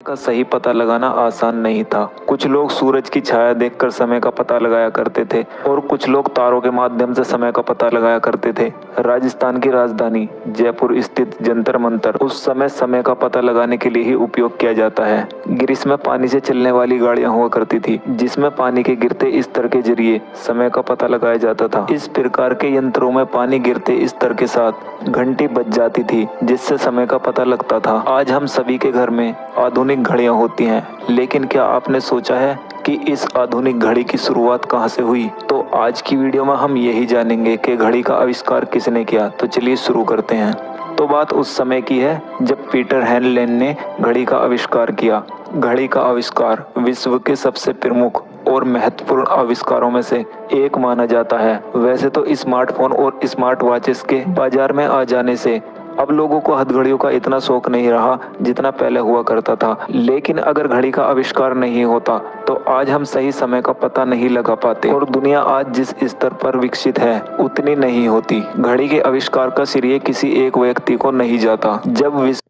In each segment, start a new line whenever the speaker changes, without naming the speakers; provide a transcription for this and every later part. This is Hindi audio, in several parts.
का सही पता लगाना आसान नहीं था। कुछ लोग सूरज की छाया देखकर समय का पता लगाया करते थे और कुछ लोग तारों के माध्यम से समय का पता लगाया करते थे। राजस्थान की राजधानी जयपुर स्थित जंतर मंतर उस समय का पता लगाने के लिए ही उपयोग किया जाता है। ग्रीस में पानी से चलने वाली गाड़ियां हुआ करती थी, जिसमें पानी के गिरते स्तर के जरिए समय का पता लगाया जाता था। इस प्रकार के यंत्रों में पानी गिरते स्तर के साथ घंटी बज जाती थी, जिससे समय का पता लगता था। आज हम सभी के घर में आधुनिक घड़ियां होती हैं, लेकिन क्या आपने सोचा है कि इस आधुनिक घड़ी की शुरुआत कहां से हुई? तो आज की वीडियो में हम यही जानेंगे कि घड़ी का आविष्कार किसने किया। तो चलिए शुरू करते हैं। तो बात उस समय की है जब पीटर हेनलेन ने घड़ी का आविष्कार किया। घड़ी का आविष्कार विश्व के सबसे प्रमुख और महत्वपूर्ण आविष्कारों में से एक माना जाता है। वैसे तो स्मार्टफोन और स्मार्ट वॉचेस के बाजार में आ जाने से अब लोगों को हथघड़ियों का इतना शौक नहीं रहा जितना पहले हुआ करता था। लेकिन अगर घड़ी का आविष्कार नहीं होता तो आज हम सही समय का पता नहीं लगा पाते और दुनिया आज जिस स्तर पर विकसित है उतनी नहीं होती। घड़ी के आविष्कार का श्रेय किसी एक व्यक्ति को नहीं जाता। जब विश्व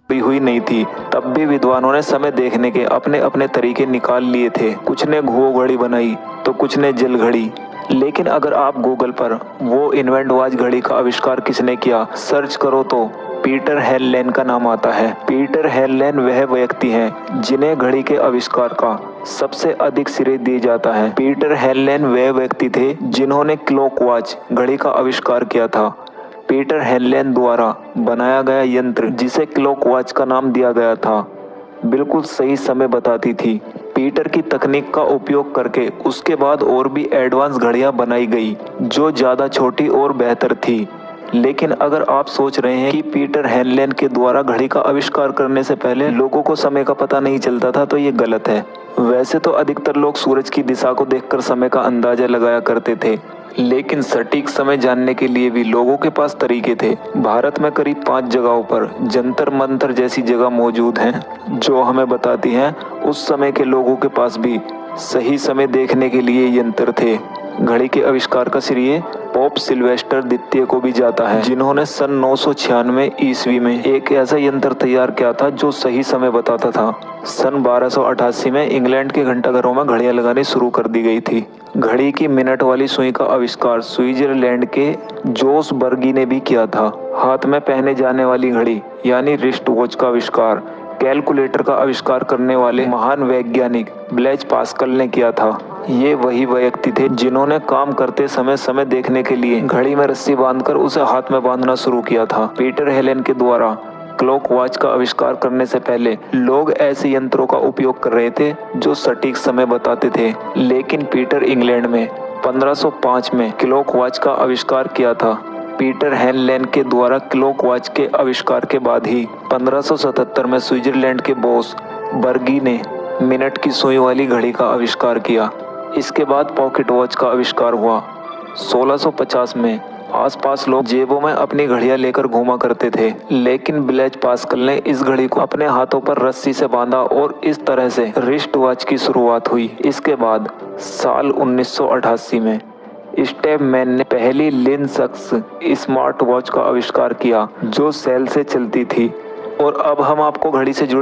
हुई नहीं थी, तब भी विद्वानों ने समय देखने के अपने अपने तरीके निकाल लिए थे। कुछ ने घुओ घड़ी बनाई तो कुछ ने जल घड़ी। लेकिन अगर आप गूगल पर वो इन्वेंट वाच घड़ी का आविष्कार किसने किया सर्च करो तो पीटर हेनलेन का नाम आता है। पीटर हेनलेन वह व्यक्ति हैं जिन्हें घड़ी के आविष्कार का सबसे अधिक श्रेय दिया जाता है। पीटर हेनलेन वह व्यक्ति थे जिन्होंने क्लॉक वॉच घड़ी का आविष्कार किया था। पीटर हेनलेन द्वारा बनाया गया यंत्र, जिसे क्लॉक वॉच का नाम दिया गया था, बिल्कुल सही समय बताती थी। पीटर की तकनीक का उपयोग करके उसके बाद और भी एडवांस घड़ियां बनाई गई जो ज़्यादा छोटी और बेहतर थी। लेकिन अगर आप सोच रहे हैं कि पीटर हेनलेन के द्वारा घड़ी का आविष्कार करने से पहले लोगों को समय का पता नहीं चलता था, तो ये गलत है। वैसे तो अधिकतर लोग सूरज की दिशा को देखकर समय का अंदाजा लगाया करते थे, लेकिन सटीक समय जानने के लिए भी लोगों के पास तरीके थे। भारत में करीब 5 जगहों पर जंतर मंतर जैसी जगह मौजूद हैं जो हमें बताती हैं उस समय के लोगों के पास भी सही समय देखने के लिए यंत्र थे। घड़ी के आविष्कार का श्रेय पोप सिल्वेस्टर द्वितीय को भी जाता है, जिन्होंने सन 996 ईस्वी में एक ऐसा यंत्र तैयार किया था जो सही समय बताता था। सन 1288 में इंग्लैंड के घंटाघरों में घड़ियां लगानी शुरू कर दी गई थी। घड़ी की मिनट वाली सुई का आविष्कार स्विट्जरलैंड के जोस बर्गी ने भी किया था। हाथ में पहने जाने वाली घड़ी यानी रिस्ट वॉच का आविष्कार कैलकुलेटर का आविष्कार करने वाले महान वैज्ञानिक ब्लेज पास्कल ने किया था। ये वही व्यक्ति थे जिन्होंने काम करते समय समय देखने के लिए घड़ी में रस्सी बांधकर उसे हाथ में बांधना शुरू किया था। पीटर हेलेन के द्वारा क्लॉक वॉच का आविष्कार करने से पहले लोग ऐसे यंत्रों का उपयोग कर रहे थे जो सटीक समय बताते थे। लेकिन पीटर इंग्लैंड में 1505 में क्लॉक वॉच का आविष्कार किया था। पीटर हेनलेन के द्वारा क्लॉक वॉच के आविष्कार के बाद ही 1577 में स्विट्जरलैंड के बोस बर्गी ने मिनट की सुई वाली घड़ी का आविष्कार किया। इसके बाद पॉकेट वॉच का आविष्कार हुआ। 1650 में आसपास लोग जेबों में अपनी घड़ियां लेकर घूमा करते थे, लेकिन ब्लेज पास्कल ने इस घड़ी को अपने हाथों पर रस्सी से बांधा और इस तरह से रिस्ट वॉच की शुरुआत हुई। इसके बाद साल 1988 में स्टेपमैन ने पहली लिनक्स स्मार्ट वॉच का आविष्कार किया जो सेल से चलती थी। और अब हम आपको घड़ी से जुड़े